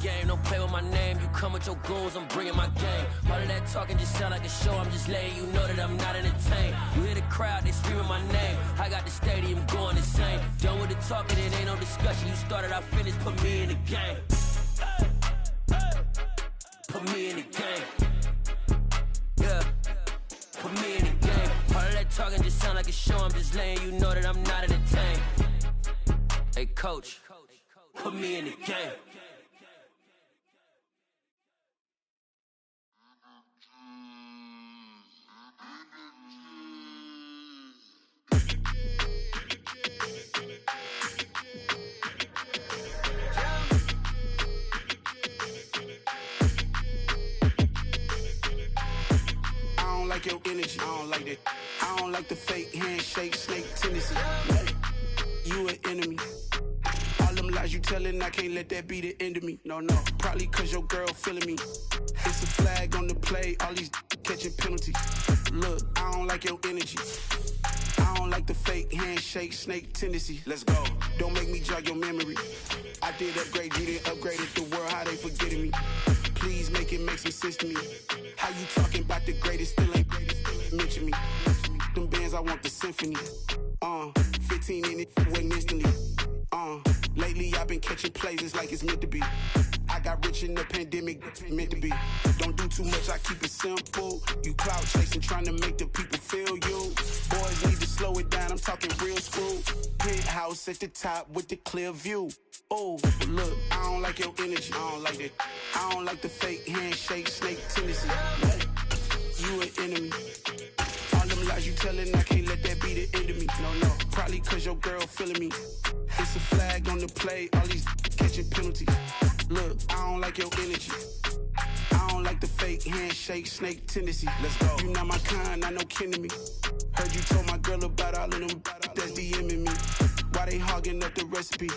game, don't play with my name. You come with your goons, I'm bringing my game. All of that talking just sound like a show, I'm just letting you know that I'm not entertained. You hear the crowd, they screaming my name. I got the stadium going insane. Done with the talking, it ain't no discussion. You started, I finished, put me in the game. Put me in the game. Yeah, put me in the game. All of that talking just sound like a show, I'm just letting you know that I'm not entertained. Hey coach, put me in the game. I don't like your energy, I don't like that. I don't like the fake handshake, snake tendency. You an enemy. All them lies you telling, I can't let that be the end of me. No, probably cause your girl feeling me. It's a flag on the play, all these catching penalties. Look, I don't like your energy. I don't like the fake handshake, snake tendency. Let's go. Don't make me jog your memory. I did upgrade, you didn't upgrade it. The world, how they forgetting me. Please make it make some sense to me. How you talking about the greatest, still ain't mention me. Them bands, I want the symphony. 15 in it, went instantly. Lately I've been catching plays, it's like it's meant to be. I got rich in the pandemic, meant to be. Don't do too much, I keep it simple. You clout chasing, trying to make the people feel you. Boys need to slow it down, I'm talking real screw. Penthouse at the top with the clear view. Oh, look, I don't like your energy, I don't like that. I don't like the fake handshake, snake tendency. You an enemy. All them lies you telling, I can't let that be the end of me. No, probably cause your girl feeling me. It's a flag on the play, all these catching penalties. Look, I don't like your energy. I don't like the fake handshake, snake tendency. Let's go. You not my kind, not no kin to me. Heard you told my girl about all of them that's DMing me. Why they hogging up the recipe?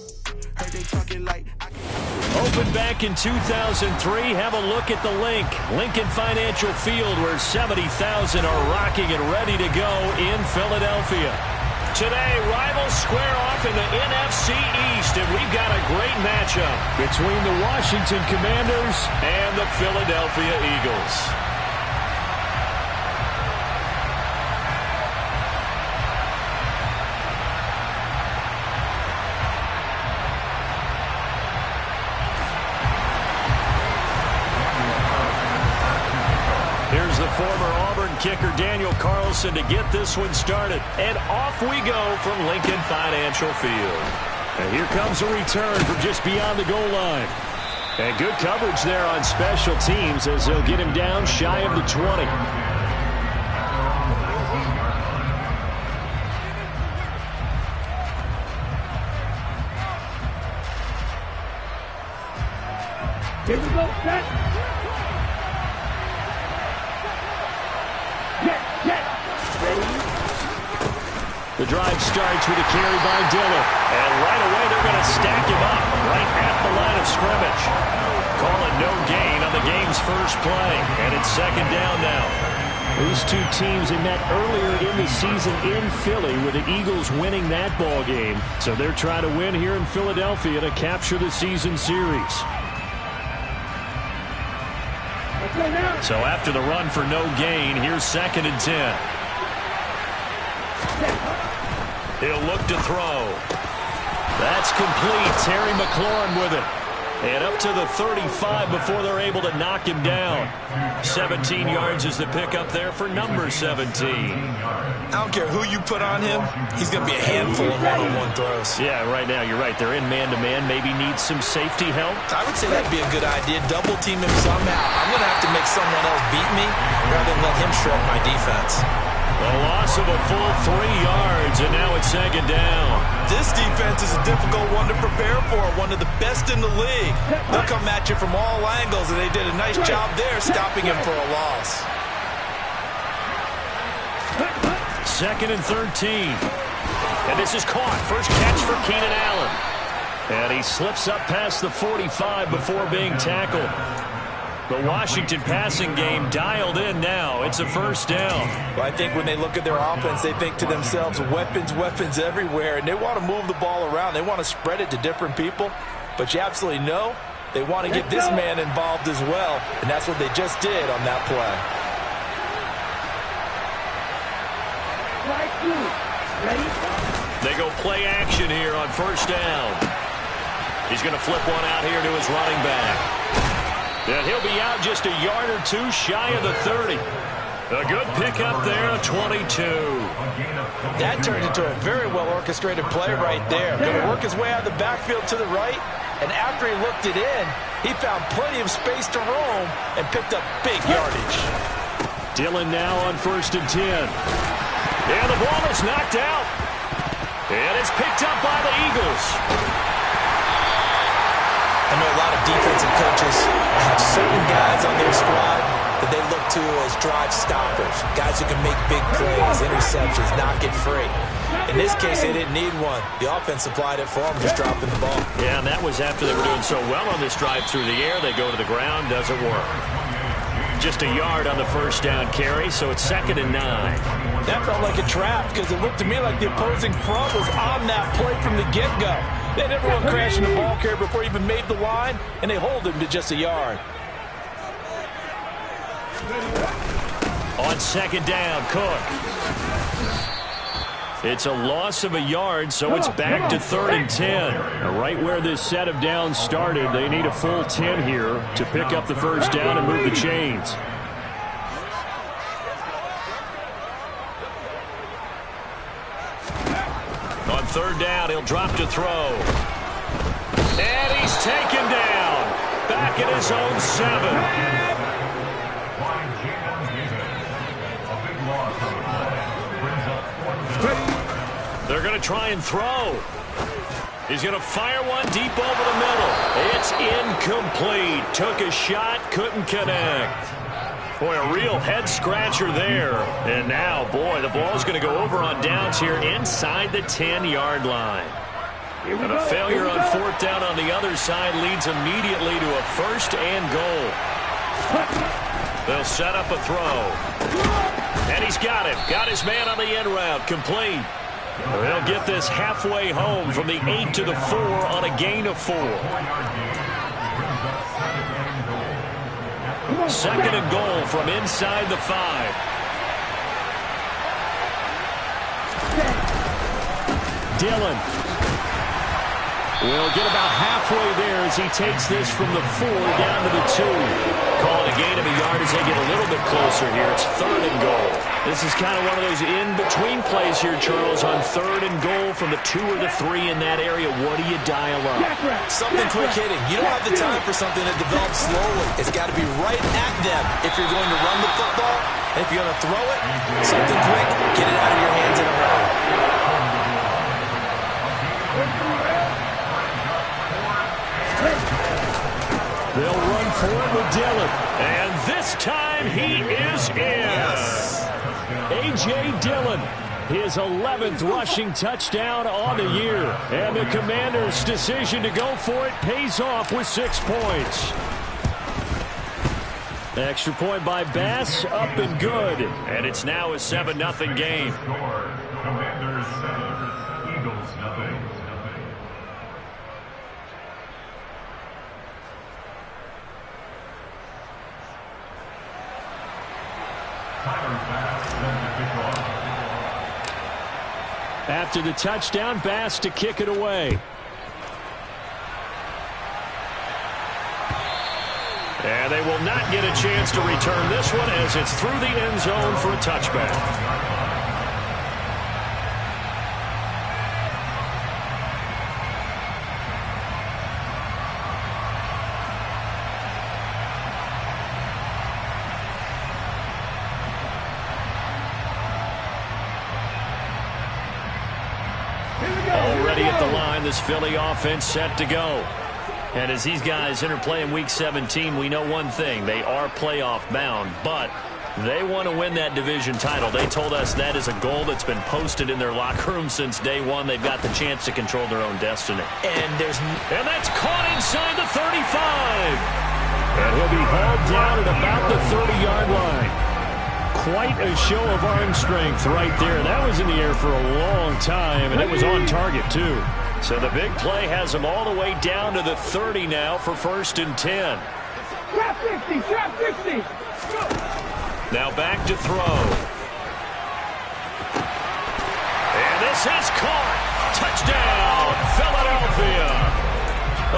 Heard they talking like I can... Opened back in 2003. Have a look at the link. Lincoln Financial Field, where 70,000 are rocking and ready to go in Philadelphia. Today, rivals square off in the NFC East, and we've got a great matchup between the Washington Commanders and the Philadelphia Eagles. Here's the former Auburn kicker Daniel Carlson to get this one started. And off we go from Lincoln Financial Field. And here comes a return from just beyond the goal line. And good coverage there on special teams as they'll get him down shy of the 20. Here we go, set. The drive starts with a carry by Dillon. And right away they're going to stack him up right at the line of scrimmage. Call it no gain on the game's first play. And it's second down now. These two teams, they met earlier in the season in Philly with the Eagles winning that ball game. So they're trying to win here in Philadelphia to capture the season series. So after the run for no gain, here's 2nd and 10. He'll look to throw. That's complete. Terry McLaurin with it. And up to the 35 before they're able to knock him down. 17 yards is the pickup there for number 17. I don't care who you put on him. He's going to be a handful of one-on-one throws. Yeah, right now you're right. They're in man-to-man. Maybe needs some safety help. I would say that'd be a good idea. Double team him somehow. I'm going to have to make someone else beat me rather than let him shred my defense. A loss of a full 3 yards, and now it's 2nd down. This defense is a difficult one to prepare for, one of the best in the league. They'll come at you from all angles, and they did a nice job there stopping him for a loss. 2nd and 13. And this is caught. First catch for Keenan Allen. And he slips up past the 45 before being tackled. The Washington passing game dialed in now. It's a first down. Well, I think when they look at their offense, they think to themselves, weapons everywhere, and they want to move the ball around. They want to spread it to different people. But you absolutely know They want to get this man involved as well, and that's what they just did on that play. They go play action here on first down. He's going to flip one out here to his running back. And he'll be out just a yard or two shy of the 30. A good pickup there, 22. That turned into a very well-orchestrated play right there. Going to work his way out of the backfield to the right, and after he looked it in, he found plenty of space to roam and picked up big yardage. Dillon now on 1st and 10. And the ball is knocked out. And it's picked up by the Eagles. I know a lot of defensive coaches have certain guys on their squad that they look to as drive stoppers, guys who can make big plays, interceptions, knock it free. In this case, they didn't need one. The offense supplied it for them, just dropping the ball. Yeah, and that was after they were doing so well on this drive through the air. They go to the ground, doesn't work. Just a yard on the first down carry, so it's 2nd and 9. That felt like a trap because it looked to me like the opposing front was on that play from the get-go. They had everyone crashing the ball carrier before he even made the line, and they hold him to just a yard. On 2nd down, Cook. It's a loss of a yard, so it's back to 3rd and 10. Right where this set of downs started, they need a full 10 here to pick up the first down and move the chains. On 3rd down, he'll drop to throw. And he's taken down. Back at his own 7. They're going to try and throw. He's going to fire one deep over the middle. It's incomplete. Took a shot, couldn't connect. Boy, a real head-scratcher there. And now, boy, the ball's going to go over on downs here inside the 10-yard line. And a failure on 4th down on the other side leads immediately to a 1st and goal. They'll set up a throw. And he's got it. Got his man on the end route. Complete. They'll get this halfway home from the 8 to the 4 on a gain of 4. 2nd and goal from inside the 5. Dillon will get about halfway there as he takes this from the 4 down to the 2. Calling a gain of a yard as they get a little bit closer here. It's 3rd and goal. This is kind of one of those in-between plays here, Charles, on 3rd and goal from the 2 or the 3 in that area. What do you dial up? Something quick hitting. You don't have the time for something that develops slowly. It's got to be right at them if you're going to run the football. And if you're going to throw it, something quick, get it out of your hands in a hurry. They'll run for it with Dillon. And this time he is in. Yes. A.J. Dillon, his 11th rushing touchdown on the year. And the Commanders' decision to go for it pays off with 6 points. Extra point by Bass, up and good. And it's now a 7-0 game. Commanders 7, Eagles 0. After the touchdown, Bass to kick it away. And they will not get a chance to return this one as it's through the end zone for a touchback. Already at the line, this Philly offense set to go. And as these guys interplay in Week 17, we know one thing. They are playoff bound, but they want to win that division title. They told us that is a goal that's been posted in their locker room since day one. They've got the chance to control their own destiny. And that's caught inside the 35. And he'll be hauled down at about the 30-yard line. Quite a show of arm strength right there. That was in the air for a long time, and it was on target, too. So the big play has them all the way down to the 30 now for 1st and 10. Trap 60, trap 60. Now back to throw. And this is caught. Touchdown, Philadelphia.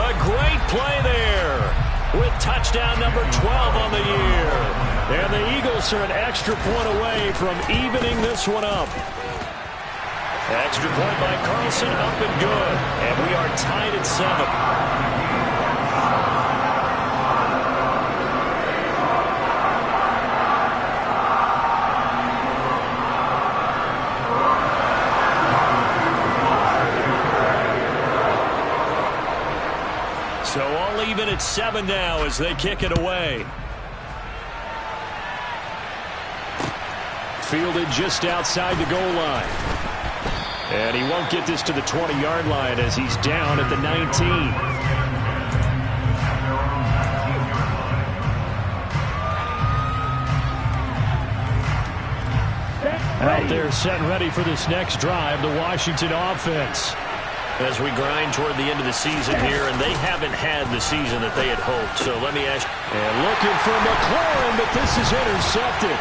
A great play there with touchdown number 12 on the year. And the Eagles are an extra point away from evening this one up. Extra point by Carlson, up and good. And we are tied at 7. So all even at 7 now as they kick it away. Fielded just outside the goal line. And he won't get this to the 20-yard line as he's down at the 19. Out there set and ready for this next drive, the Washington offense. As we grind toward the end of the season here, and they haven't had the season that they had hoped. So let me ask you. And looking for McLaurin, but this is intercepted.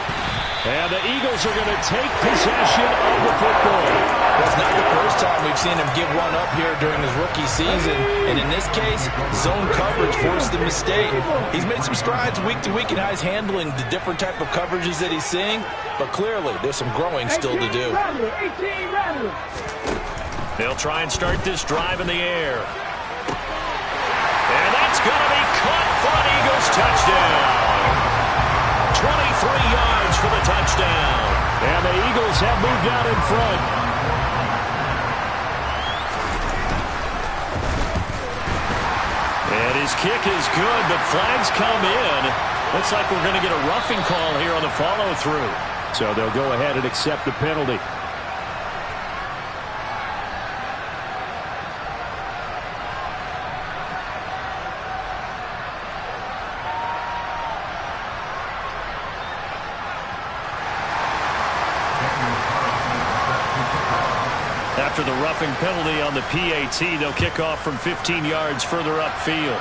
And the Eagles are going to take possession of the football. That's not the first time we've seen him give one up here during his rookie season. And in this case, zone coverage forced the mistake. He's made some strides week to week in how he's handling the different type of coverages that he's seeing. But clearly, there's some growing still to do. They'll try and start this drive in the air. And that's going to be caught for an Eagles touchdown. 23 yards for the touchdown. And the Eagles have moved out in front. And his kick is good, but flags come in. Looks like we're going to get a roughing call here on the follow-through. So they'll go ahead and accept the penalty. After the roughing penalty on the PAT, they'll kick off from 15 yards further upfield.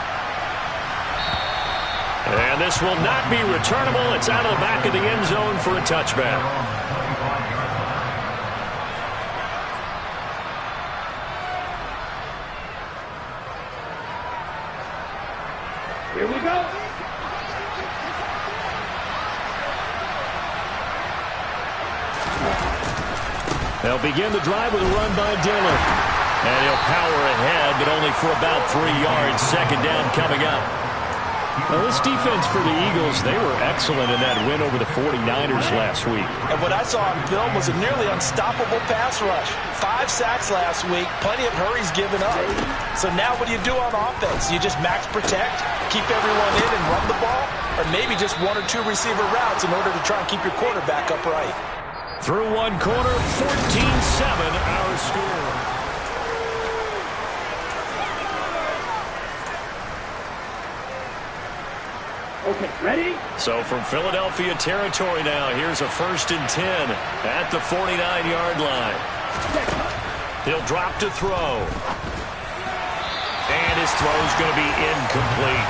And this will not be returnable. It's out of the back of the end zone for a touchback. Here we go. They'll begin the drive with a run by Dillon. And he'll power ahead, but only for about 3 yards. Second down coming up. Now, this defense for the Eagles, they were excellent in that win over the 49ers last week. And what I saw on film was a nearly unstoppable pass rush. 5 sacks last week, plenty of hurries given up. So now what do you do on offense? You just max protect, keep everyone in and run the ball? Or maybe just 1 or 2 receiver routes in order to try and keep your quarterback upright? Through one quarter, 14-7 our score. Okay, ready? So from Philadelphia territory now, here's a 1st and 10 at the 49-yard line. He'll drop to throw. And his throw's going to be incomplete.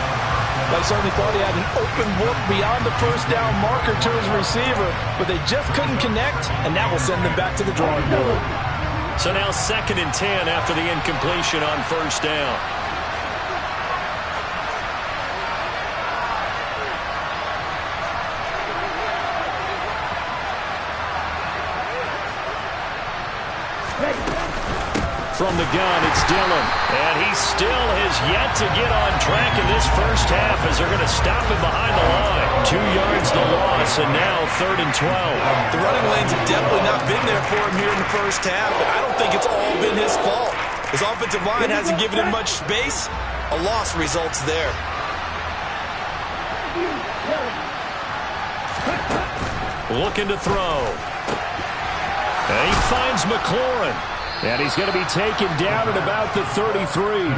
I certainly thought he had an open look beyond the first down marker to his receiver, but they just couldn't connect, and that will send them back to the drawing board. So now 2nd and 10 after the incompletion on 1st down. From the gun, it's Dillon. And he still has yet to get on track in this first half as they're going to stop him behind the line. 2 yards the loss, and now 3rd and 12. The running lanes have definitely not been there for him here in the first half, and I don't think it's all been his fault. His offensive line hasn't given him much space. A loss results there. Looking to throw. And he finds McLaurin. And he's going to be taken down at about the 33.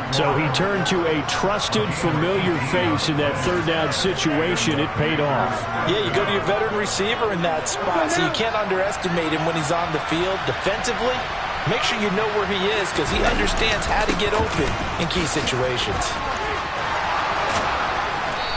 So he turned to a trusted, familiar face in that 3rd down situation. It paid off. Yeah, you go to your veteran receiver in that spot, so you can't underestimate him when he's on the field. Defensively, Make sure you know where he is because he understands how to get open in key situations.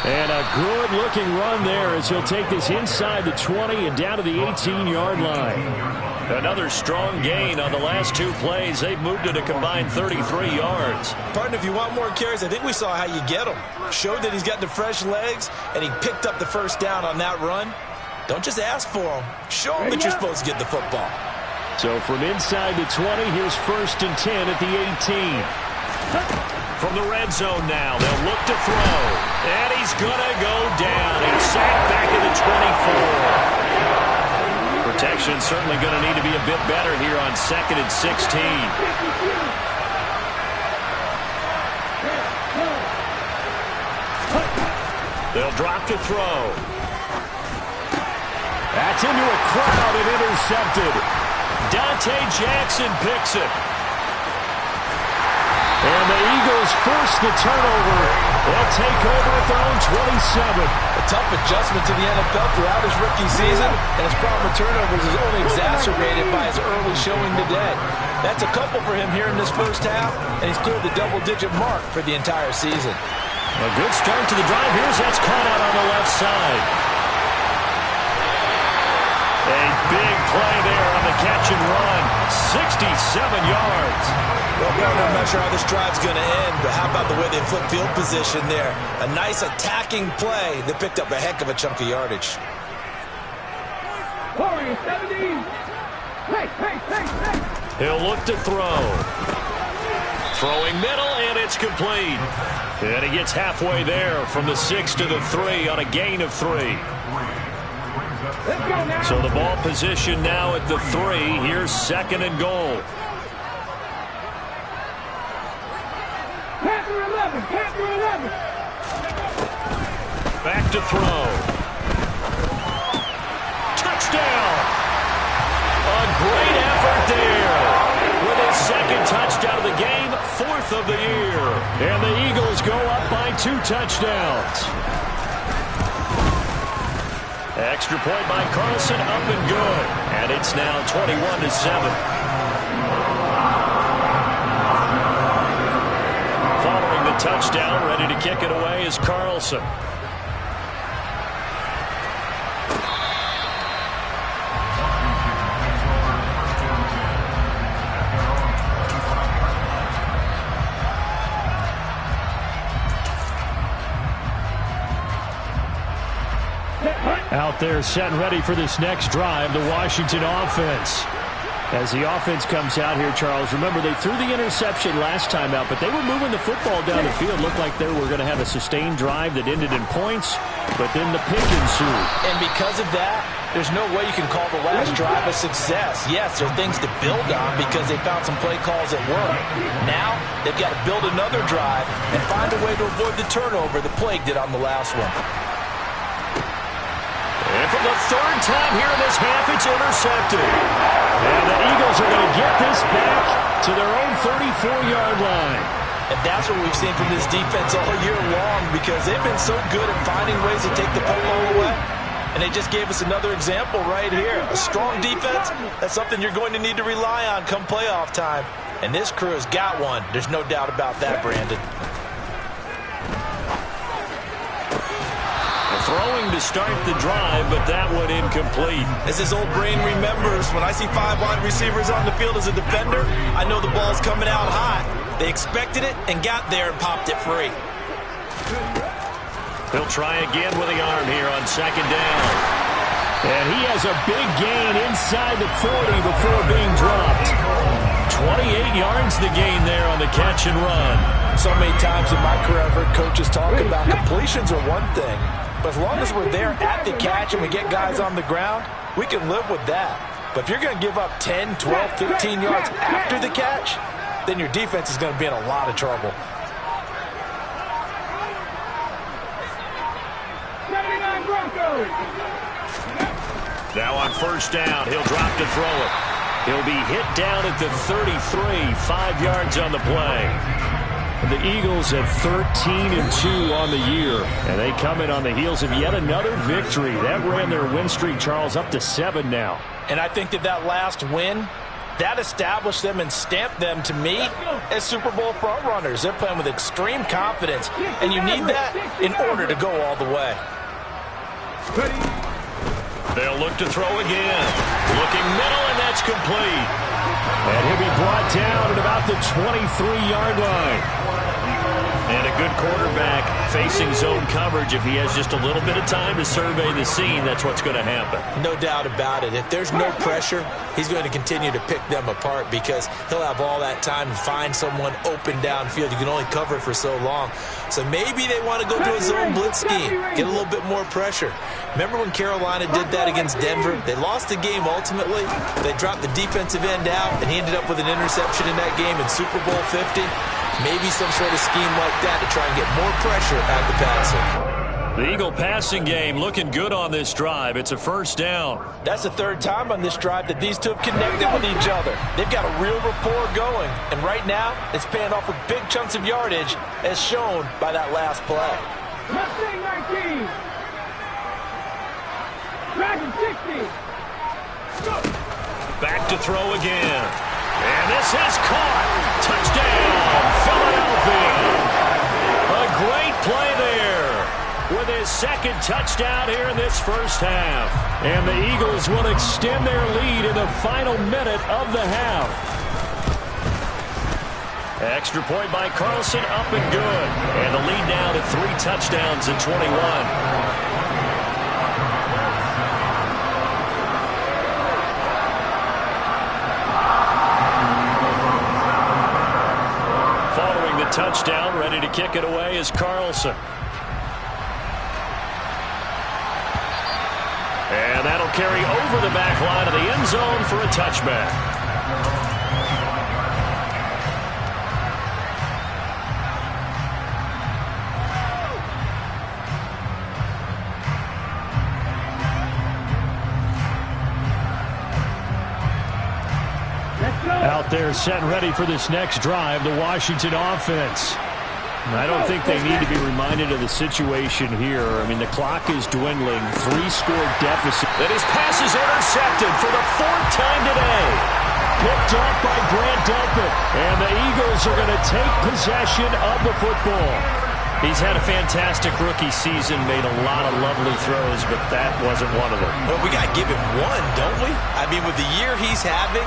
And a good-looking run there as he'll take this inside the 20 and down to the 18-yard line. Another strong gain on the last two plays. They've moved it a combined 33 yards. Partner, if you want more carries, I think we saw how you get them. Showed that he's got the fresh legs, and he picked up the first down on that run. Don't just ask for them. Show them that you're supposed to get the football. So from inside the 20, here's 1st and 10 at the 18. From the red zone now, they'll look to throw. And he's going to go down. He's sacked back at the 24. Protection certainly going to need to be a bit better here on 2nd and 16. They'll drop to throw. That's into a crowd and intercepted. Dante Jackson picks it. And the Eagles force the turnover. They'll take over at their own 27. A tough adjustment to the NFL throughout his rookie season, and his problem with turnovers is only exacerbated by his early showing today. That's a couple for him here in this first half, and he's cleared the double-digit mark for the entire season. A good start to the drive. Here's that's caught out on the left side. A big play there on the catch and run. 67 yards. Well, partner, I'm not sure how this drive's going to end, but how about the way they flip field position there? A nice attacking play that picked up a heck of a chunk of yardage. 70. Hey. He'll look to throw. Throwing middle, and it's complete. And he gets halfway there from the 6 to the 3 on a gain of 3. So the ball position now at the 3. Here's 2nd and goal. Panther 11. Back to throw. Touchdown! A great effort there. With his 2nd touchdown of the game, 4th of the year. And the Eagles go up by 2 touchdowns. Extra point by Carlson, up and good. And it's now 21-7. Following the touchdown, ready to kick it away is Carlson. Out there set and ready for this next drive, the Washington offense. As the offense comes out here, Charles, remember they threw the interception last time out, but they were moving the football down the field. Looked like they were going to have a sustained drive that ended in points, but then the pick ensued. And because of that, there's no way you can call the last drive a success. Yes, there are things to build on because they found some play calls that work. Now, they've got to build another drive and find a way to avoid the turnover that plagued it on the last one. And for the 3rd time here in this half, it's intercepted. And the Eagles are going to get this back to their own 34-yard line. And that's what we've seen from this defense all year long because they've been so good at finding ways to take the football away. And they just gave us another example right here. A strong defense, that's something you're going to need to rely on come playoff time. And this crew has got one. There's no doubt about that, Brandon. Throwing to start the drive, but that one incomplete. As his old brain remembers, when I see 5 wide receivers on the field as a defender, I know the ball's coming out hot. They expected it and got there and popped it free. He'll try again with the arm here on 2nd down. And he has a big gain inside the 40 before being dropped. 28 yards the gain there on the catch and run. So many times in my career I've heard coaches talk about completions are one thing. But as long as we're there at the catch and we get guys on the ground, we can live with that. But if you're going to give up 10, 12, 15 yards after the catch, then your defense is going to be in a lot of trouble. 79 Broncos. Now on 1st down, he'll drop to throw it. He'll be hit down at the 33, 5 yards on the play. The Eagles at 13-2 on the year, and they come in on the heels of yet another victory. That ran their win streak, Charles, up to 7 now. And I think that last win That established them and stamped them, to me, as Super Bowl frontrunners. They're playing with extreme confidence, and you need that in order to go all the way. They'll look to throw again. Looking middle, and that's complete. And he'll be brought down at about the 23-yard line. And a good quarterback facing zone coverage. If he has just a little bit of time to survey the scene, that's what's going to happen. No doubt about it. If there's no pressure, he's going to continue to pick them apart because he'll have all that time to find someone open downfield. You can only cover it for so long. So maybe they want to go to a zone blitz scheme, get a little bit more pressure. Remember when Carolina did that against Denver? They lost the game ultimately. They dropped the defensive end out, and he ended up with an interception in that game in Super Bowl 50. Maybe some sort of scheme like that to try and get more pressure at the passer. The Eagle passing game looking good on this drive. It's a first down. That's the third time on this drive that these two have connected with each other. They've got a real rapport going, and right now it's paying off with big chunks of yardage as shown by that last play. Mustang 19. Dragon 60. Back to throw again. And this is caught. Touchdown, Philadelphia. A great play there with his second touchdown here in this first half. And the Eagles will extend their lead in the final minute of the half. Extra point by Carlson, up and good. And the lead now to 3 touchdowns in 21. Touchdown, ready to kick it away is Carlson. And that'll carry over the back line of the end zone for a touchback. Out there set ready for this next drive, the Washington offense. I don't think they need to be reminded of the situation here. I mean, the clock is dwindling. 3-score deficit. And his pass is intercepted for the 4th time today. Picked up by Grant Delpit. And the Eagles are going to take possession of the football. He's had a fantastic rookie season, made a lot of lovely throws, but that wasn't one of them. Well, we got to give him one, don't we? I mean, with the year he's having,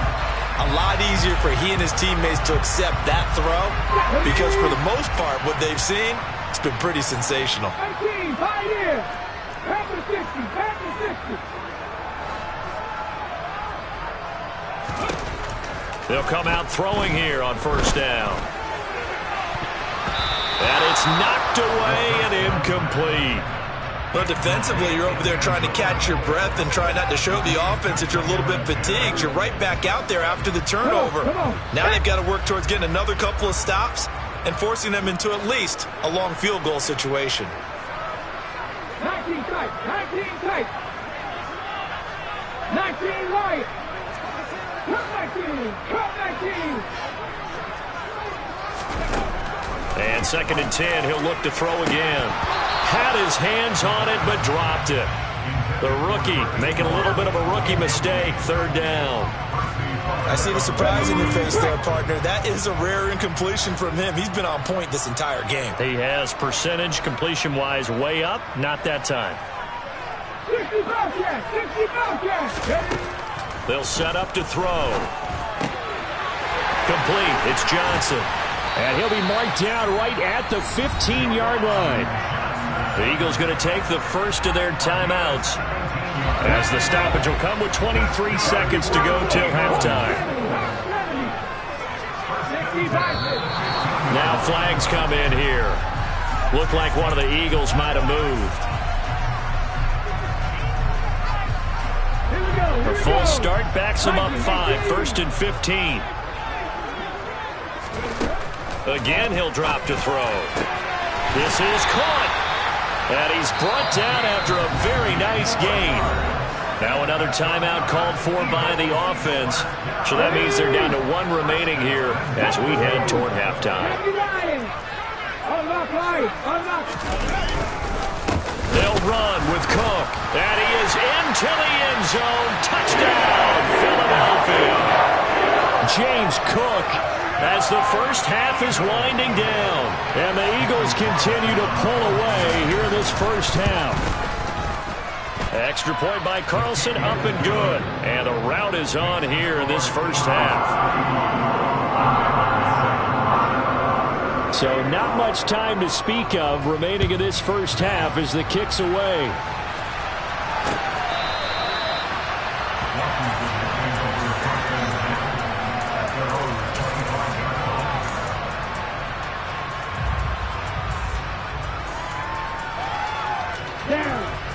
a lot easier for he and his teammates to accept that throw because for the most part, what they've seen, it's been pretty sensational. 19, Pioneer. Back to 60, back to 60. They'll come out throwing here on first down. And it's knocked away and incomplete. But defensively, you're over there trying to catch your breath and try not to show the offense that you're a little bit fatigued. You're right back out there after the turnover. Now they've got to work towards getting another couple of stops and forcing them into at least a long field goal situation. 19 tight, 19 tight. 19 right. Cut 19, cut 19. And 2nd and 10, he'll look to throw again. Had his hands on it, but dropped it. The rookie making a little bit of a rookie mistake. 3rd down. I see the surprise in your face there, partner. That is a rare incompletion from him. He's been on point this entire game. He has percentage completion-wise way up. Not that time. 60 Bobcat, 60 Bobcat. They'll set up to throw. Complete. It's Johnson. And he'll be marked down right at the 15-yard line. The Eagles going to take the first of their timeouts as the stoppage will come with 23 seconds to go till halftime. Now flags come in here. Looked like one of the Eagles might have moved. The full start backs them up 5. 1st and 15. Again, he'll drop to throw. This is caught. And he's brought down after a very nice gain. Now another timeout called for by the offense. So that means they're down to 1 remaining here as we head toward halftime. They'll run with Cook. And he is into the end zone. Touchdown, Philadelphia. James Cook as the first half is winding down. And the Eagles continue to pull away here in this first half. Extra point by Carlson, up and good. And the rout is on here in this first half. So not much time to speak of remaining in this first half as the kick's away.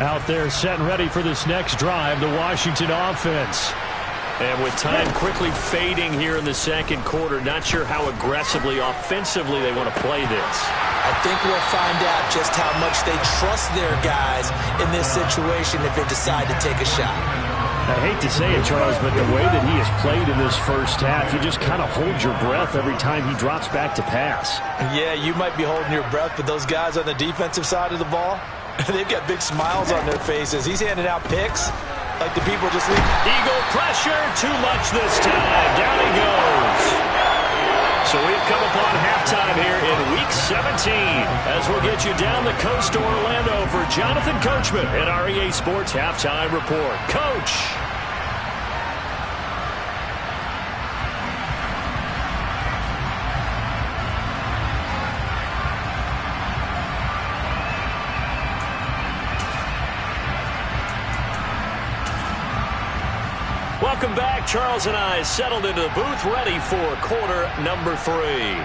Out there set and ready for this next drive, the Washington offense. And with time quickly fading here in the second quarter, not sure how aggressively, offensively they want to play this. I think we'll find out just how much they trust their guys in this situation if they decide to take a shot. I hate to say it, Charles, but the way that he has played in this first half, you just kind of hold your breath every time he drops back to pass. Yeah, you might be holding your breath, but those guys on the defensive side of the ball, they've got big smiles on their faces. He's handing out picks like the people just leave. Eagle pressure, too much this time. Down he goes. So we've come upon halftime here in Week 17 as we'll get you down the coast to Orlando for Jonathan Coachman at our EA Sports Halftime Report. Coach. Welcome back. Charles and I settled into the booth, ready for quarter number 3.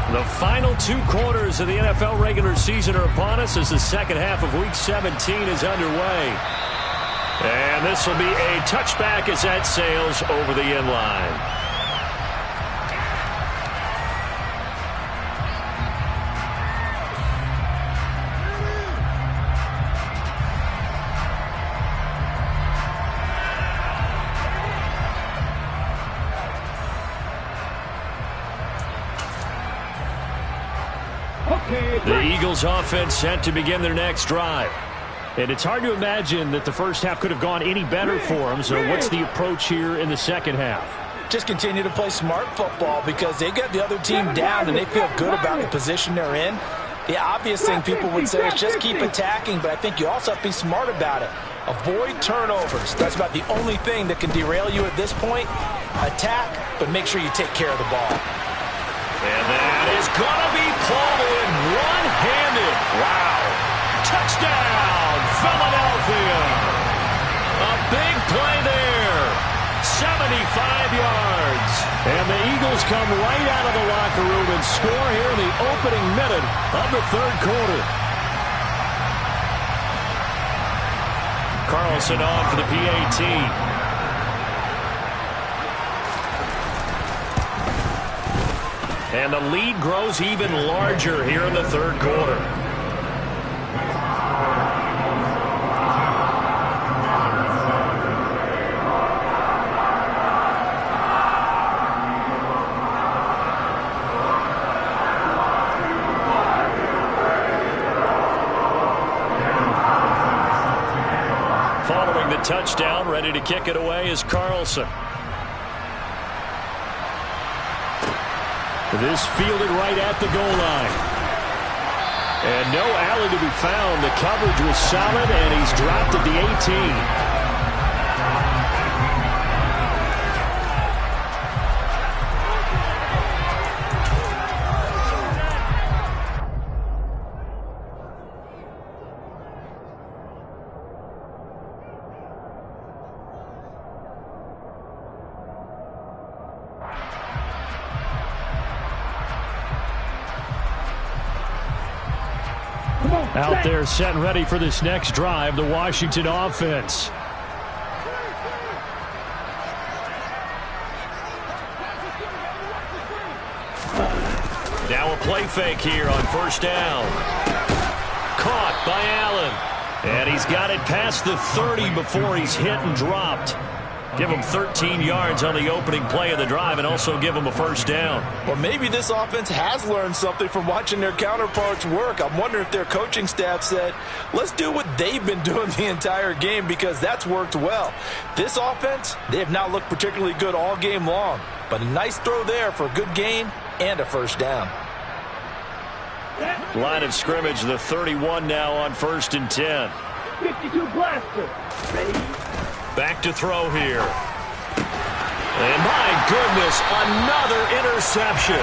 The final 2 quarters of the NFL regular season are upon us as the second half of Week 17 is underway. And this will be a touchback as that sails over the end line. The Eagles offense set to begin their next drive. And it's hard to imagine that the first half could have gone any better for them. So what's the approach here in the second half? Just continue to play smart football because they got the other team down and they feel good about the position they're in. The obvious thing people would say is just keep attacking, but I think you also have to be smart about it. Avoid turnovers. That's about the only thing that can derail you at this point. Attack, but make sure you take care of the ball. And that is going to be pulled in one-handed. Wow. Touchdown, Philadelphia. A big play there. 75 yards. And the Eagles come right out of the locker room and score here in the opening minute of the third quarter. Carlson on for the PAT. And the lead grows even larger here in the third quarter. Following the touchdown, ready to kick it away is Carlson. This fielded right at the goal line. And no alley to be found. The coverage was solid, and he's dropped at the 18. Out there set and ready for this next drive, the Washington offense. Now a play fake here on first down. Caught by Allen. And he's got it past the 30 before he's hit and dropped. Give them 13 yards on the opening play of the drive and also give them a first down. Well, maybe this offense has learned something from watching their counterparts work. I'm wondering if their coaching staff said, let's do what they've been doing the entire game, because that's worked well. This offense, they have not looked particularly good all game long, but a nice throw there for a good gain and a first down. Line of scrimmage, the 31 now on 1st and 10. 52 blaster. Ready? Back to throw here. And my goodness, another interception.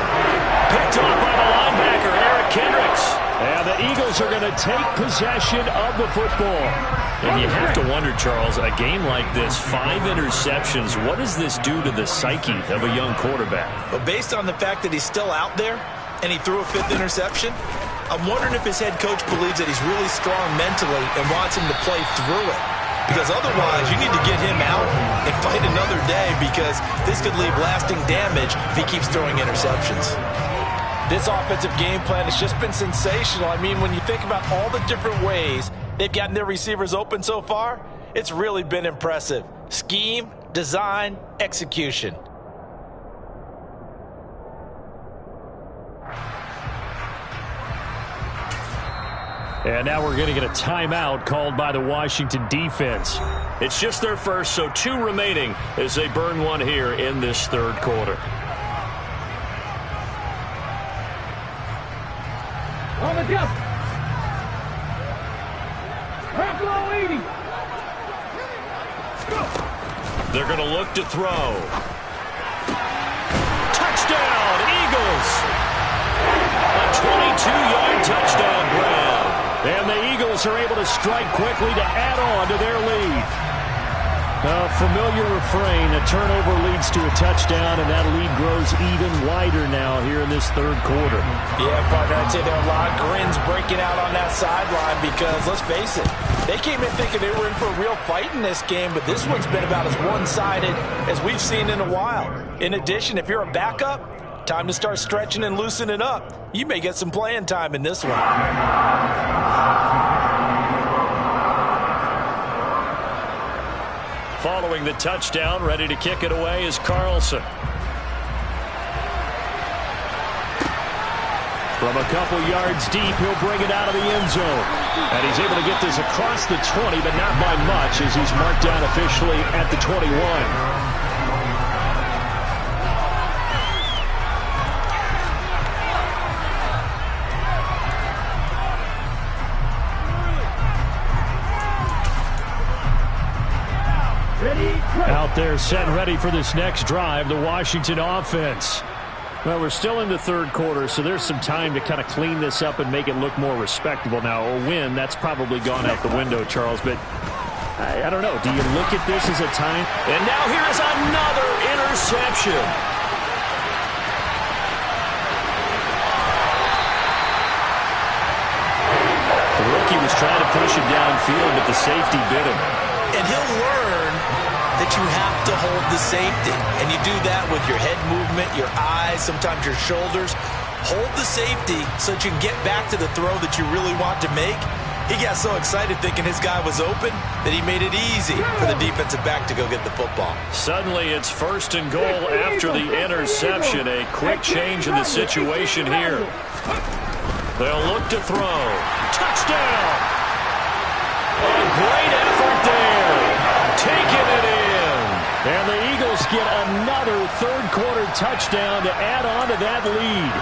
Picked off by the linebacker, Eric Kendricks. And the Eagles are going to take possession of the football. And you have to wonder, Charles, a game like this, 5 interceptions, what does this do to the psyche of a young quarterback? But based on the fact that he's still out there and he threw a 5th interception, I'm wondering if his head coach believes that he's really strong mentally and wants him to play through it. Because otherwise, you need to get him out and fight another day, because this could leave lasting damage if he keeps throwing interceptions. This offensive game plan has just been sensational. I mean, when you think about all the different ways they've gotten their receivers open so far, it's really been impressive. Scheme, design, execution. And now we're going to get a timeout called by the Washington defense. It's just their first, so 2 remaining as they burn one here in this 3rd quarter. On the jump. Buffalo 80. They're going to look to throw. Touchdown, Eagles! A 22-yard touchdown grab. And the Eagles are able to strike quickly to add on to their lead. A familiar refrain, a turnover leads to a touchdown, and that lead grows even wider now here in this 3rd quarter. Yeah, partner, I'd say there are a lot of grins breaking out on that sideline, because, let's face it, they came in thinking they were in for a real fight in this game, but this one's been about as one-sided as we've seen in a while. In addition, if you're a backup, time to start stretching and loosening up. You may get some playing time in this one. Following the touchdown, ready to kick it away is Carlson. From a couple yards deep, he'll bring it out of the end zone. And he's able to get this across the 20, but not by much, as he's marked down officially at the 21. Out there set and ready for this next drive, the Washington offense. Well, we're still in the 3rd quarter, so there's some time to kind of clean this up and make it look more respectable now. A win, that's probably gone out the window, Charles, but I don't know. Do you look at this as a time? And now here is another interception. The rookie was trying to push it downfield, but the safety bit him. And he'll learn that you have to hold the safety. And you do that with your head movement, your eyes, sometimes your shoulders. Hold the safety so that you can get back to the throw that you really want to make. He got so excited thinking his guy was open that he made it easy for the defensive back to go get the football. Suddenly it's 1st and goal after the interception. A quick change in the situation here. They'll look to throw. Touchdown! A great effort there. Taking it in. And the Eagles get another 3rd quarter touchdown to add on to that lead.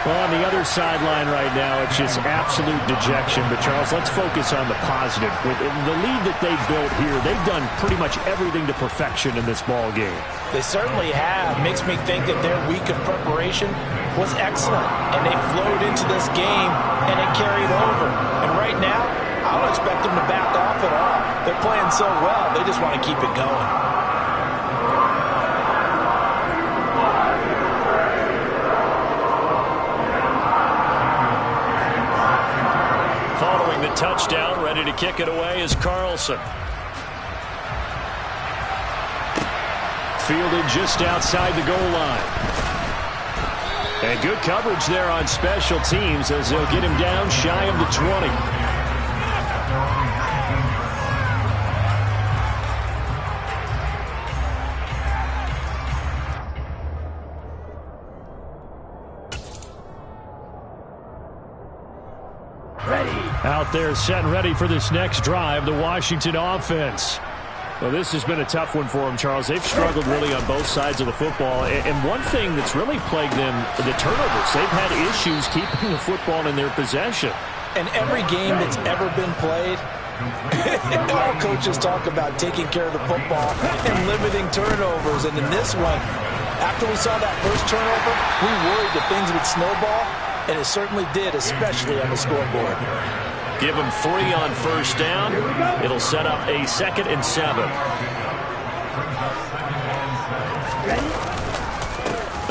Well, on the other sideline right now, it's just absolute dejection. But, Charles, let's focus on the positive. With the lead that they've built here, they've done pretty much everything to perfection in this ball game. They certainly have. Makes me think that their week of preparation was excellent. And they flowed into this game, and it carried over. And right now, I don't expect them to back off at all. They're playing so well, they just want to keep it going. Following the touchdown, ready to kick it away is Carlson. Fielded just outside the goal line. And good coverage there on special teams as they'll get him down shy of the 20. Out there set and ready for this next drive, the Washington offense. Well, this has been a tough one for them, Charles. They've struggled really on both sides of the football. And one thing that's really plagued them, the turnovers. They've had issues keeping the football in their possession. And every game that's ever been played, all coaches talk about taking care of the football and limiting turnovers. And in this one, after we saw that first turnover, we worried that things would snowball, and it certainly did, especially on the scoreboard. Give them 3 on first down. It'll set up a 2nd and 7.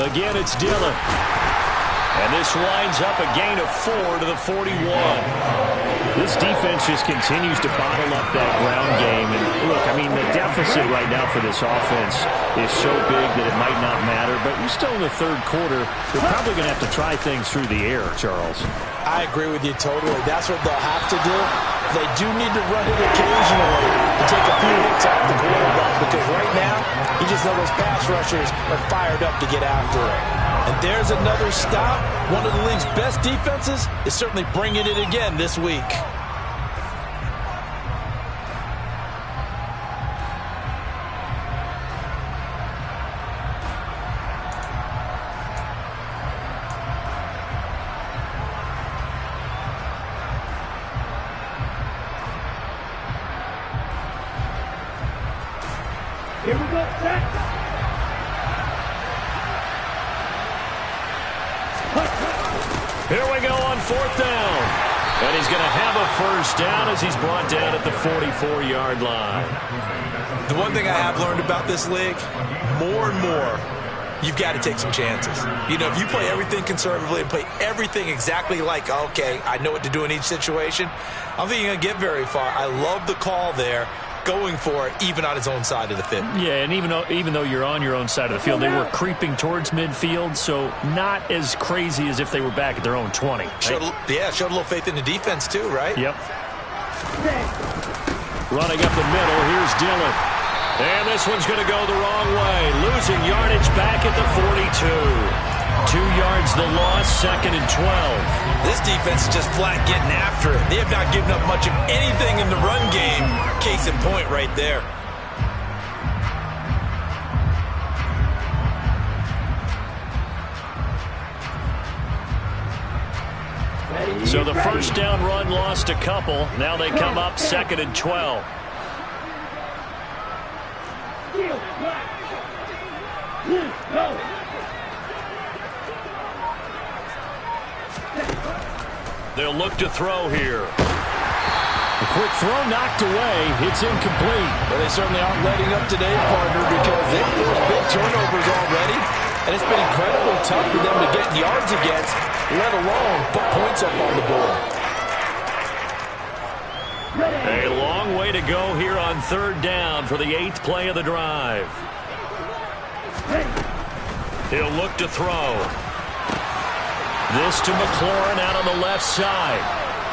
Again, it's Dillon. And this winds up a gain of 4 to the 41. This defense just continues to bottle up that ground game. And look, I mean, the deficit right now for this offense is so big that it might not matter. But we're still in the third quarter. They're probably going to have to try things through the air, Charles. I agree with you totally. That's what they'll have to do. They do need to run it occasionally and take a few hits off the quarterback, because right now, you just know those pass rushers are fired up to get after it. And there's another stop. One of the league's best defenses is certainly bringing it again this week. Here we go, set. Here we go on 4th down. And he's going to have a first down as he's brought down at the 44-yard line. The one thing I have learned about this league, more and more, you've got to take some chances. You know, if you play everything conservatively and play everything exactly like, okay, I know what to do in each situation, I don't think you're going to get very far. I love the call there, going for it, even on his own side of the field. Yeah, and even though you're on your own side of the field, they were creeping towards midfield, so not as crazy as if they were back at their own 20. Showed a little faith in the defense too, right? Yep. Running up the middle, here's Dillon. And this one's going to go the wrong way. Losing yardage back at the 42. 2 yards the loss, 2nd and 12. This defense is just flat getting after it. They have not given up much of anything in the run game. Case in point right there. So the first down run lost a couple. Now they come up 2nd and 12. They'll look to throw here. A quick throw knocked away. It's incomplete. Well, they certainly aren't letting up today, partner, because they've forced big turnovers already. And it's been incredibly tough for them to get yards against, let alone put points up on the board. A long way to go here on 3rd down for the 8th play of the drive. He'll look to throw. This to McLaurin out on the left side.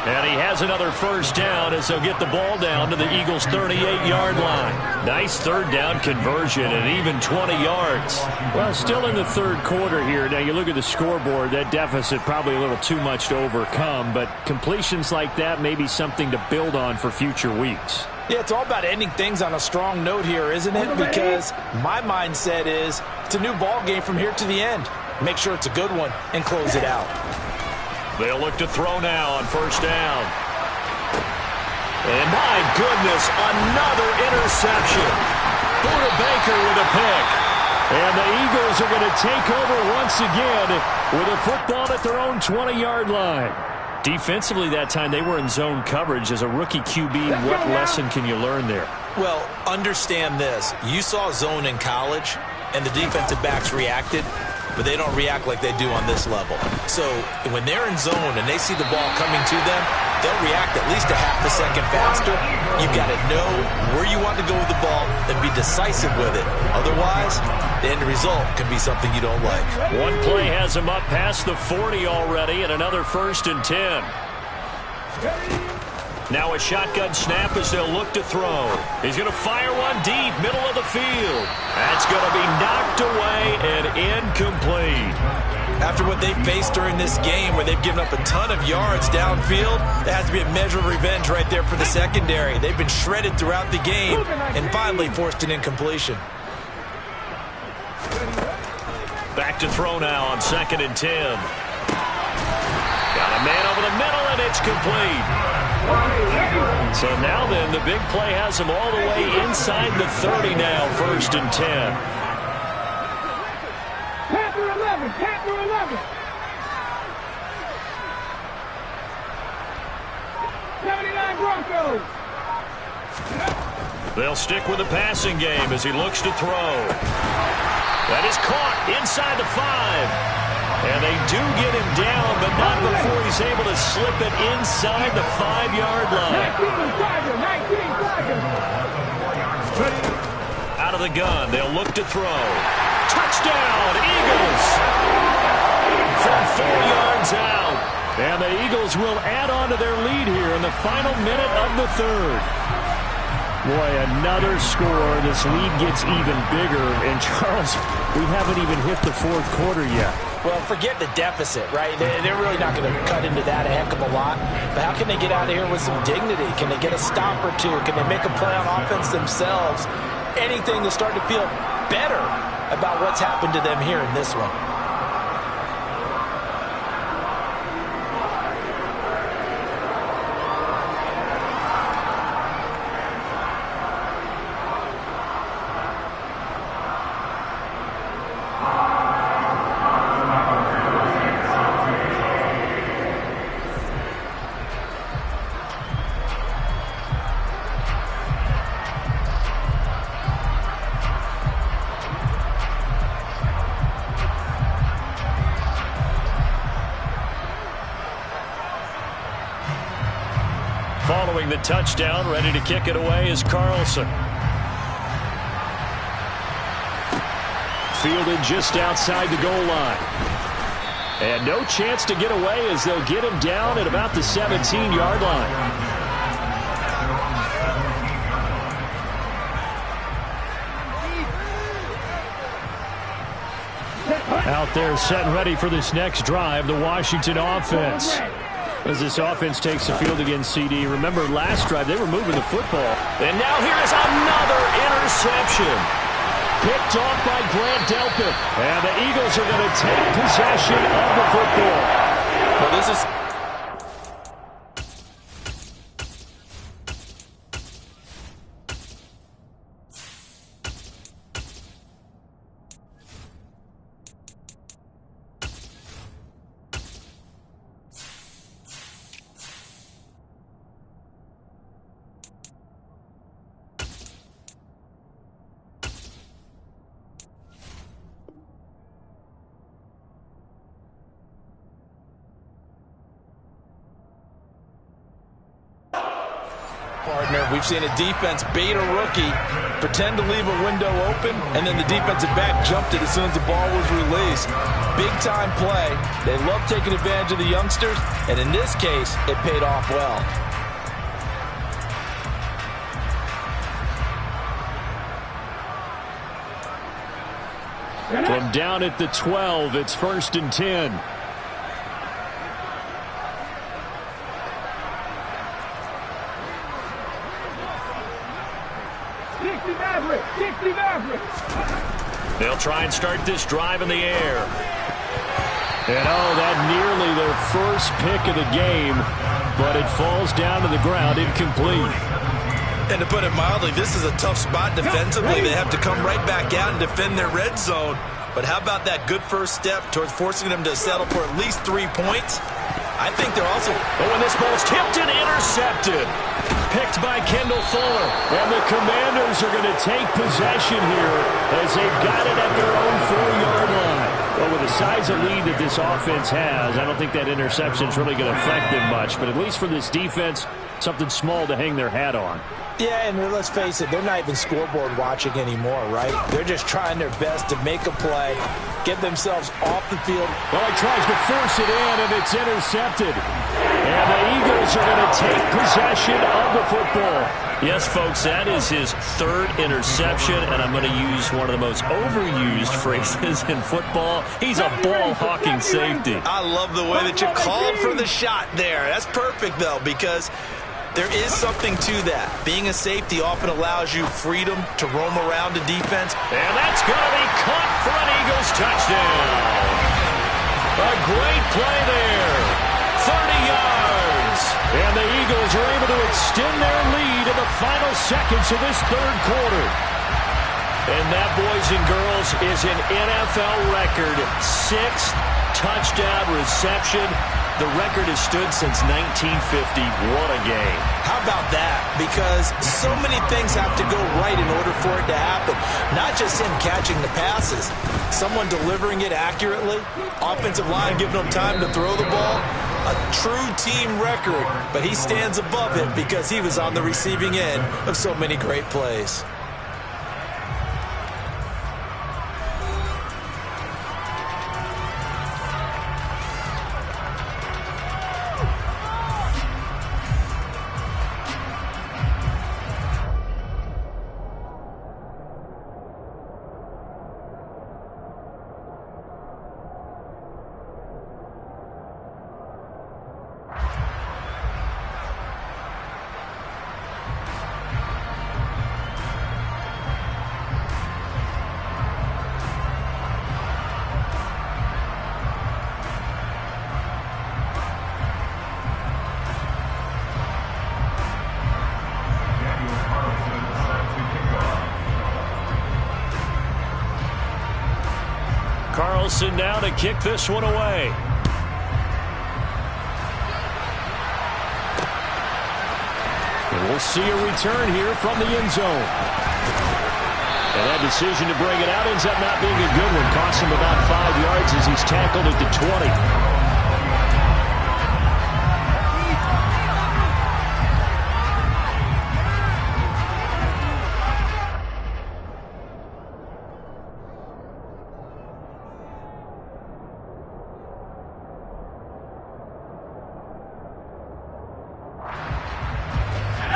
And he has another first down as they'll get the ball down to the Eagles' 38-yard line. Nice 3rd down conversion and even 20 yards. Well, still in the 3rd quarter here. Now, you look at the scoreboard, that deficit probably a little too much to overcome, but completions like that may be something to build on for future weeks. Yeah, it's all about ending things on a strong note here, isn't it? Because my mindset is it's a new ball game from here to the end. Make sure it's a good one and close it out. They'll look to throw now on first down. And my goodness, another interception. Buda Baker with a pick. And the Eagles are going to take over once again with a football at their own 20-yard line. Defensively that time, they were in zone coverage. As a rookie QB, what lesson can you learn there? Well, understand this. You saw zone in college, and the defensive backs reacted, but they don't react like they do on this level. So when they're in zone and they see the ball coming to them, they'll react at least a half a second faster. You've got to know where you want to go with the ball and be decisive with it. Otherwise, the end result can be something you don't like. One play has him up past the 40 already, and another 1st and 10. Now a shotgun snap as they'll look to throw. He's going to fire one deep, middle of the field. That's going to be knocked away and incomplete. After what they faced during this game where they've given up a ton of yards downfield, there has to be a measure of revenge right there for the secondary. They've been shredded throughout the game and finally forced an incompletion. Back to throw now on 2nd and 10. Got a man over the middle, and it's complete. So now then, the big play has him all the way inside the 30 now, 1st and 10. Panther 11, Panther 11. 79 Broncos. They'll stick with the passing game as he looks to throw. That is caught inside the 5. And they do get him down, but not before he's able to slip it inside the 5-yard line. 19 Out of the gun, they'll look to throw. Touchdown, Eagles! From 4 yards out. And the Eagles will add on to their lead here in the final minute of the 3rd. Boy, another score. This lead gets even bigger. And, Charles, we haven't even hit the 4th quarter yet. Well, forget the deficit, right? They're really not going to cut into that a heck of a lot. But how can they get out of here with some dignity? Can they get a stop or two? Can they make a play on offense themselves? Anything to start to feel better about what's happened to them here in this one. Following the touchdown, ready to kick it away is Carlson. Fielded just outside the goal line. And no chance to get away as they'll get him down at about the 17-yard line. Out there set and ready for this next drive, the Washington offense. As this offense takes the field against CD. Remember, last drive, they were moving the football. And now here's another interception. Picked off by Grant Delpit. And the Eagles are going to take possession of the football. Well, this is... partner. We've seen a defense bait a rookie, pretend to leave a window open, and then the defensive back jumped it as soon as the ball was released. Big-time play. They love taking advantage of the youngsters, and in this case, it paid off well. From down at the 12, it's 1st and 10. They'll try and start this drive in the air. And oh, that nearly their first pick of the game, but it falls down to the ground incomplete. And to put it mildly, this is a tough spot defensively. They have to come right back out and defend their red zone. But how about that good first step towards forcing them to settle for at least 3 points? I think they're also... Oh, and this ball's tipped and intercepted. Picked by Kendall Fuller. And the Commanders are going to take possession here as they've got it at their own 4-yard line. Well, with the size of lead that this offense has, I don't think that interception is really going to affect them much. But at least for this defense, something small to hang their hat on. Yeah, and let's face it, they're not even scoreboard watching anymore, right? They're just trying their best to make a play, get themselves off the field. Well, he tries to force it in, and it's intercepted. And the Eagles Eagles are going to take possession of the football. Yes, folks, that is his third interception, and I'm going to use one of the most overused phrases in football. He's a ball-hawking safety. I love the way that you called for the shot there. That's perfect, though, because there is something to that. Being a safety often allows you freedom to roam around the defense. And that's going to be caught for an Eagles touchdown. A great play there. 30 yards. And the Eagles are able to extend their lead in the final seconds of this third quarter. And that, boys and girls, is an NFL record. 6th touchdown reception. The record has stood since 1950. What a game. How about that? Because so many things have to go right in order for it to happen. Not just him catching the passes. Someone delivering it accurately. Offensive line giving him time to throw the ball. A true team record. But he stands above it because he was on the receiving end of so many great plays. Carlson now to kick this one away. And we'll see a return here from the end zone. And that decision to bring it out ends up not being a good one. Costs him about 5 yards as he's tackled at the 20.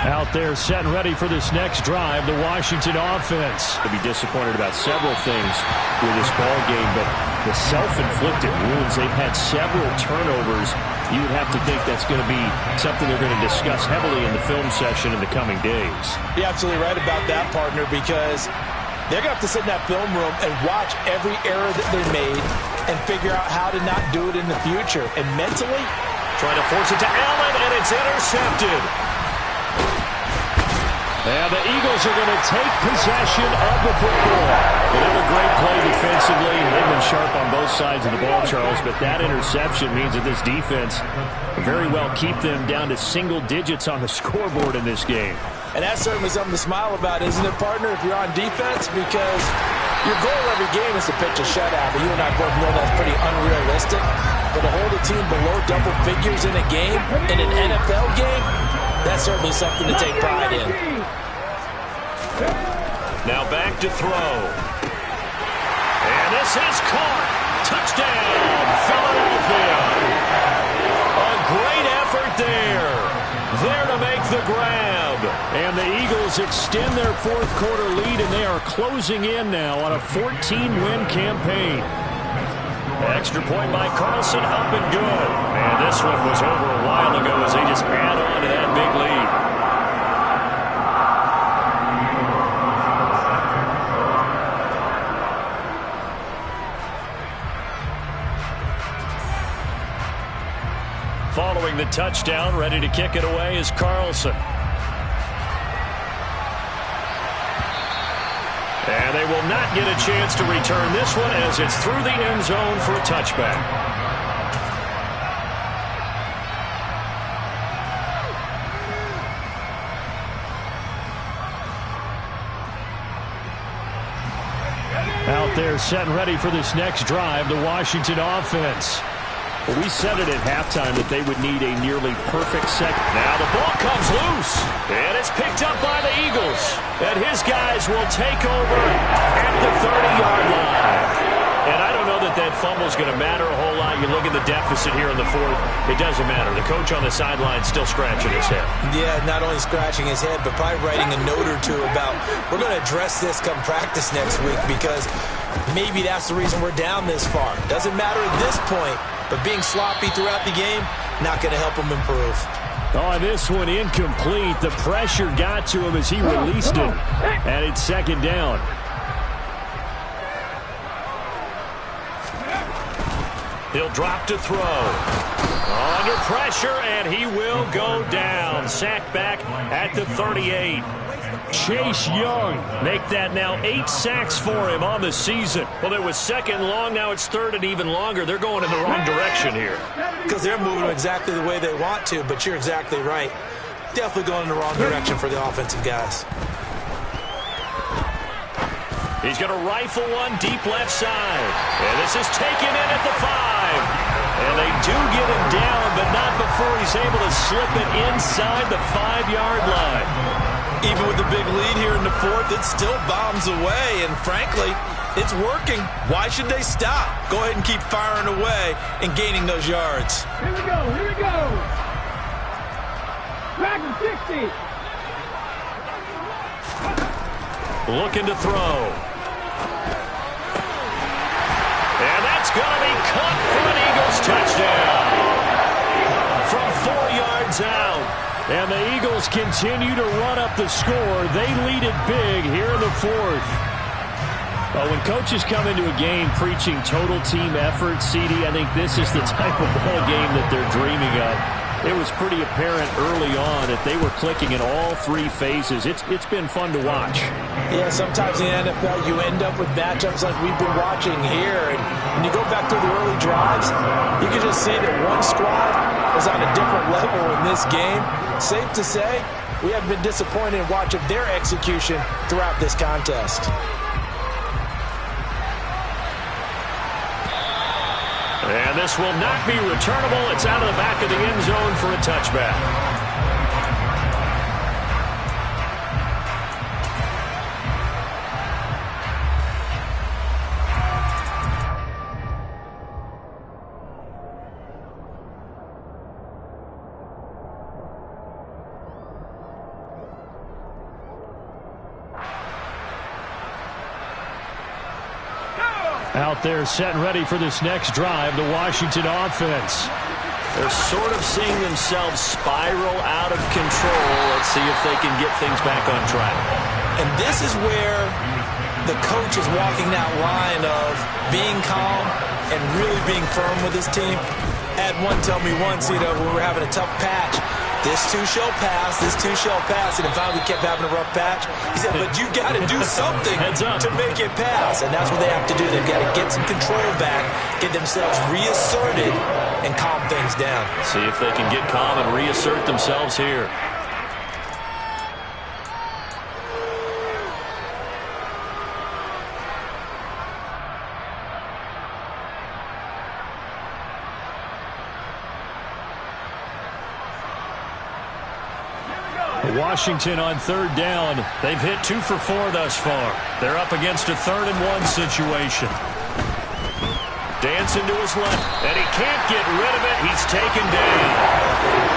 Out there set and ready for this next drive, the Washington offense. To be disappointed about several things with this ball game, but the self-inflicted wounds, they've had several turnovers. You would have to think that's going to be something they're going to discuss heavily in the film session in the coming days. You're absolutely right about that, partner, because they're going to have to sit in that film room and watch every error that they made and figure out how to not do it in the future. And mentally, trying to force it to Allen, and it's intercepted. And the Eagles are going to take possession of the football. Another great play defensively. They've been sharp on both sides of the ball, Charles, but that interception means that this defense very well keep them down to single digits on the scoreboard in this game. And that's certainly something to smile about, isn't it, partner, if you're on defense? Because your goal every game is to pitch a shutout, but you and I both know that's pretty unrealistic. But to hold a team below double figures in a game, in an NFL game, that's certainly something to take pride in. Now back to throw. And this is caught. Touchdown, Philadelphia. A great effort there. There to make the grab. And the Eagles extend their fourth quarter lead, and they are closing in now on a 14-win campaign. Extra point by Carlson, up and good. And this one was over a while ago as they just add on to that big lead. Following the touchdown, ready to kick it away is Carlson. And they will not get a chance to return this one as it's through the end zone for a touchback. Out there set and ready for this next drive, the Washington offense. Well, we said it at halftime that they would need a nearly perfect second. Now the ball comes loose, and it's picked up by the Eagles. And his guys will take over at the 30-yard line. And I don't know that that fumble is going to matter a whole lot. you look at the deficit here in the fourth, it doesn't matter. The coach on the sideline still scratching his head. Yeah, not only scratching his head, but probably writing a note or two about, we're going to address this come practice next week, because maybe that's the reason we're down this far. Doesn't matter at this point, but being sloppy throughout the game, not going to help him improve. Oh, this one incomplete. The pressure got to him as he released it. And it's second down. He'll drop to throw. Under pressure, and he will go down. Sacked back at the 38. Chase Young make that now 8 sacks for him on the season. Well, it was second and long. Now it's third and even longer. They're going in the wrong direction here. Because they're moving exactly the way they want to, but you're exactly right. Definitely going in the wrong direction for the offensive guys. He's going to rifle one deep left side. And this is taken in at the 5. And they do get him down, but not before he's able to slip it inside the 5-yard line. Even with the big lead here in the fourth, it still bombs away. And frankly, it's working. Why should they stop? Go ahead and keep firing away and gaining those yards. Here we go, here we go. Back to 60. Looking to throw. And that's going to be caught for an Eagles touchdown. From 4 yards out. And the Eagles continue to run up the score. They lead it big here in the fourth. Well, when coaches come into a game preaching total team effort, CD, I think this is the type of ball game that they're dreaming of. It was pretty apparent early on that they were clicking in all 3 phases. It's been fun to watch. Yeah, sometimes in the NFL you end up with matchups like we've been watching here. And when you go back through the early drives, you can just see that one squad was on a different level in this game. Safe to say, we have been disappointed in watching their execution throughout this contest. And this will not be returnable. It's out of the back of the end zone for a touchback. Out there set and ready for this next drive, the Washington offense. They're sort of seeing themselves spiral out of control. Let's see if they can get things back on track. And this is where the coach is walking that line of being calm and really being firm with his team. Had one tell me once, when we were having a tough patch, this too shall pass, this too shall pass. And finally we kept having a rough patch. He said, but you got to do something to make it pass. And that's what they have to do. They've got to get some control back, get themselves reasserted, and calm things down. See if they can get calm and reassert themselves here. Washington on third down. They've hit 2 for 4 thus far. They're up against a 3rd and 1 situation. Dancing to his left, and he can't get rid of it. He's taken down.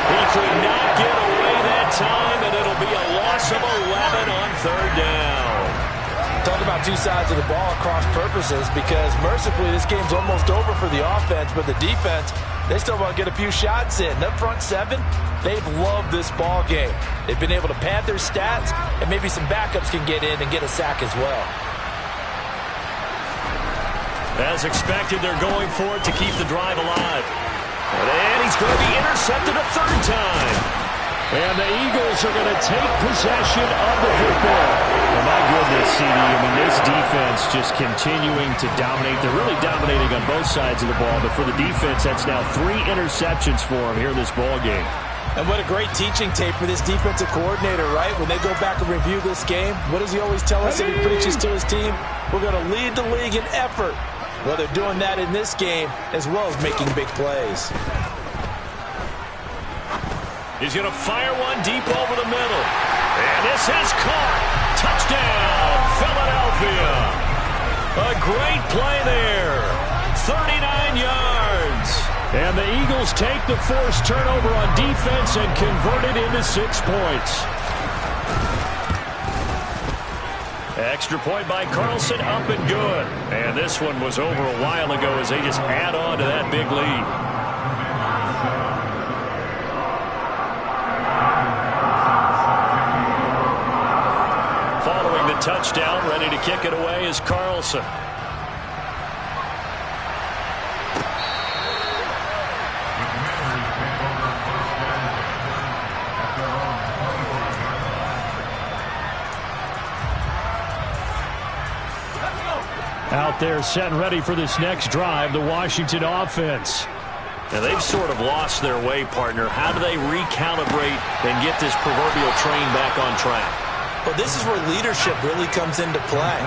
He could not get away that time, and it'll be a loss of 11 on third down. Talk about 2 sides of the ball at cross purposes, because mercifully this game's almost over for the offense, but the defense, they still want to get a few shots in. That front 7, they've loved this ball game. They've been able to pad their stats, and maybe some backups can get in and get a sack as well. As expected, they're going for it to keep the drive alive. And he's going to be intercepted a 3rd time. And the Eagles are going to take possession of the football. Oh, my goodness, CD. I mean, this defense just continuing to dominate. They're really dominating on both sides of the ball. But for the defense, that's now 3 interceptions for them here in this ball game. And what a great teaching tape for this defensive coordinator, right? When they go back and review this game, what does he always tell us that he preaches to his team? We're going to lead the league in effort. Well, they're doing that in this game as well as making big plays. He's going to fire one deep over the middle. And this is caught. Touchdown, Philadelphia. A great play there. 39 yards. And the Eagles take the forced turnover on defense and convert it into 6 points. Extra point by Carlson, up and good. And this one was over a while ago as they just add on to that big lead. Following the touchdown, ready to kick it away is Carlson. Out there set and ready for this next drive, the Washington offense. Now they've sort of lost their way, partner. How do they recalibrate and get this proverbial train back on track? Well, this is where leadership really comes into play.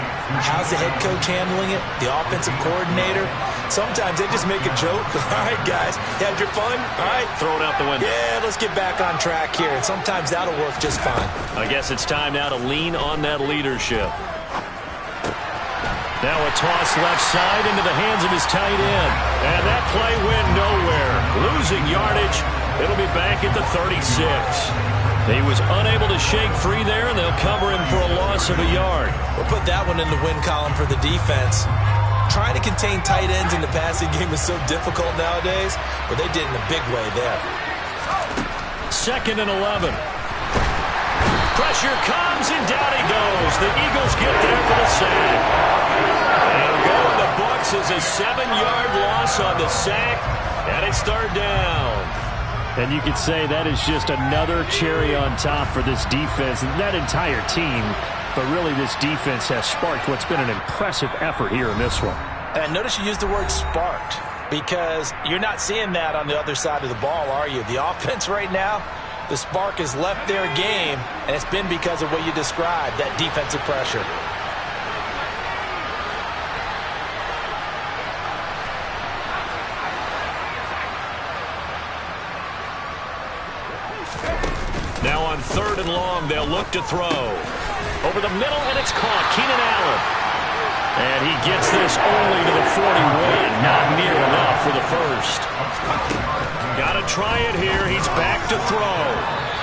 How's the head coach handling it? The offensive coordinator? Sometimes they just make a joke. All right, guys, you had your fun? All right. Throw it out the window. Yeah, let's get back on track here. And sometimes that'll work just fine. I guess it's time now to lean on that leadership. Now a toss left side into the hands of his tight end. And that play went nowhere. Losing yardage. It'll be back at the 36. He was unable to shake free there, and they'll cover him for a loss of a yard. We'll put that one in the win column for the defense. Trying to contain tight ends in the passing game is so difficult nowadays, but they did in a big way there. 2nd and 11. Pressure comes, and down he goes. The Eagles get there for the sack. And go in the books as a 7-yard loss on the sack, and it's 3rd down. And you could say that is just another cherry on top for this defense and that entire team. But really, this defense has sparked what's been an impressive effort here in this one. And notice you used the word sparked, because you're not seeing that on the other side of the ball, are you? The offense right now, the spark has left their game, and it's been because of what you described, that defensive pressure. Now on 3rd and long, they'll look to throw. Over the middle, and it's caught. Keenan Allen. And he gets this only to the 41. Not near enough for the first. Got to try it here. He's back to throw.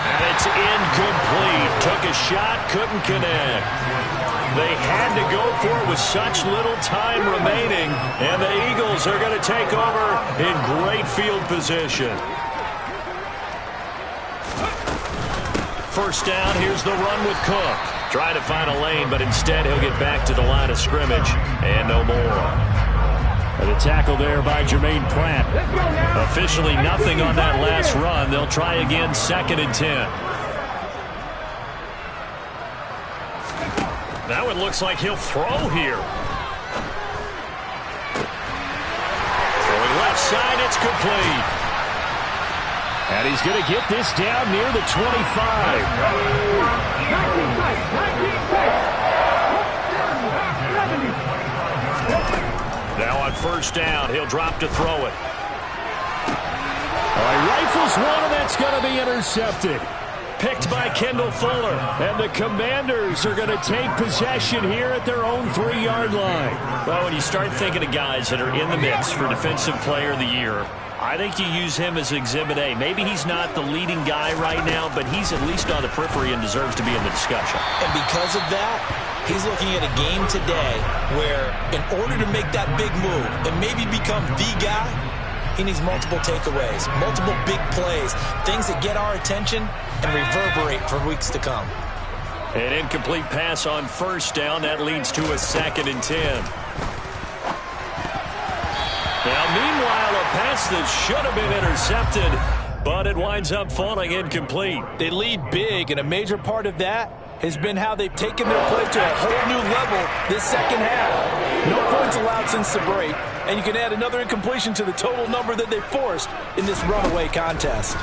And it's incomplete. Took a shot, couldn't connect. They had to go for it with such little time remaining. And the Eagles are going to take over in great field position. First down, here's the run with Cook. Trying to find a lane, but instead he'll get back to the line of scrimmage and no more. And the tackle there by Jermaine Pratt. Officially nothing on that last run. They'll try again, 2nd and 10. Now it looks like he'll throw here. Throwing left side, it's complete. And he's going to get this down near the 25. Now on 1st down, he'll drop to throw it. He rifles one, and that's going to be intercepted. Picked by Kendall Fuller. And the Commanders are going to take possession here at their own 3-yard line. Well, when you start thinking of guys that are in the mix for Defensive Player of the Year, I think you use him as Exhibit A. Maybe he's not the leading guy right now, but he's at least on the periphery and deserves to be in the discussion. And because of that, he's looking at a game today where in order to make that big move and maybe become the guy, he needs multiple takeaways, multiple big plays, things that get our attention and reverberate for weeks to come. An incomplete pass on 1st down. That leads to a 2nd and 10. Now, meanwhile, a pass that should have been intercepted, but it winds up falling incomplete. They lead big, and a major part of that has been how they've taken their play to a whole new level this second half. No points allowed since the break, and you can add another incompletion to the total number that they forced in this runaway contest.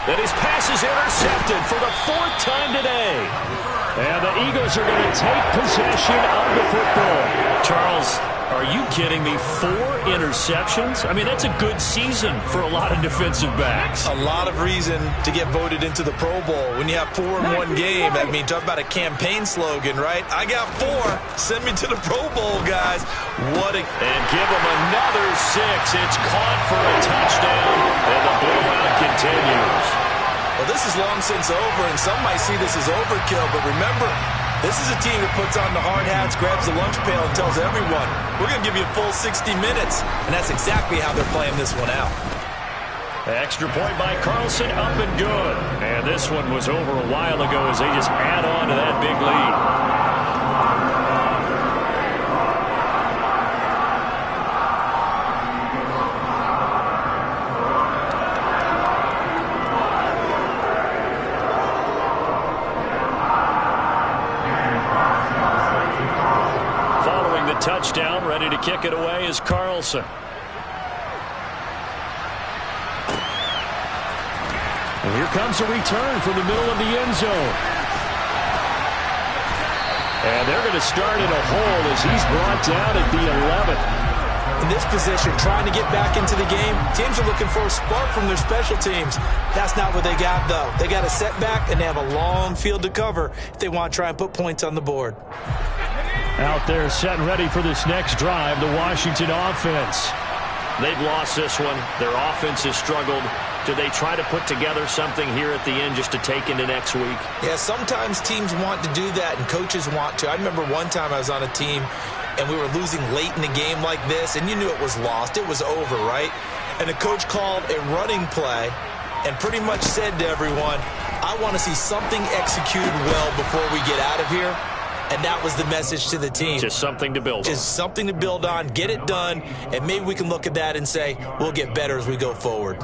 And his pass is intercepted for the 4th time today. And the Eagles are going to take possession of the football. Charles, Are you kidding me? 4 interceptions? I mean, that's a good season for a lot of defensive backs. A lot of reason to get voted into the Pro Bowl. When you have 4 in one game, I mean, talk about a campaign slogan, right? I got 4. Send me to the Pro Bowl, guys. And give them another 6. It's caught for a touchdown, and the blowout continues. Well, this is long since over, and some might see this as overkill, but remember, this is a team that puts on the hard hats, grabs the lunch pail, and tells everyone, we're going to give you a full 60 minutes. And that's exactly how they're playing this one out. Extra point by Carlson, up and good. And this one was over a while ago as they just add on to that big lead. Touchdown, ready to kick it away is Carlson. And here comes a return from the middle of the end zone. And they're going to start in a hole as he's brought down at the 11. In this position, trying to get back into the game, teams are looking for a spark from their special teams. That's not what they got, though. They got a setback, and they have a long field to cover if they want to try and put points on the board. Out there set and ready for this next drive, the Washington offense. They've lost this one. Their offense has struggled. Do they try to put together something here at the end just to take into next week? Yeah, sometimes teams want to do that and coaches want to. I remember one time I was on a team and we were losing late in the game like this, and you knew it was lost. It was over, right? And the coach called a running play and pretty much said to everyone, I want to see something executed well before we get out of here. And that was the message to the team. Just something to build on. Just something to build on, get it done, and maybe we can look at that and say, we'll get better as we go forward.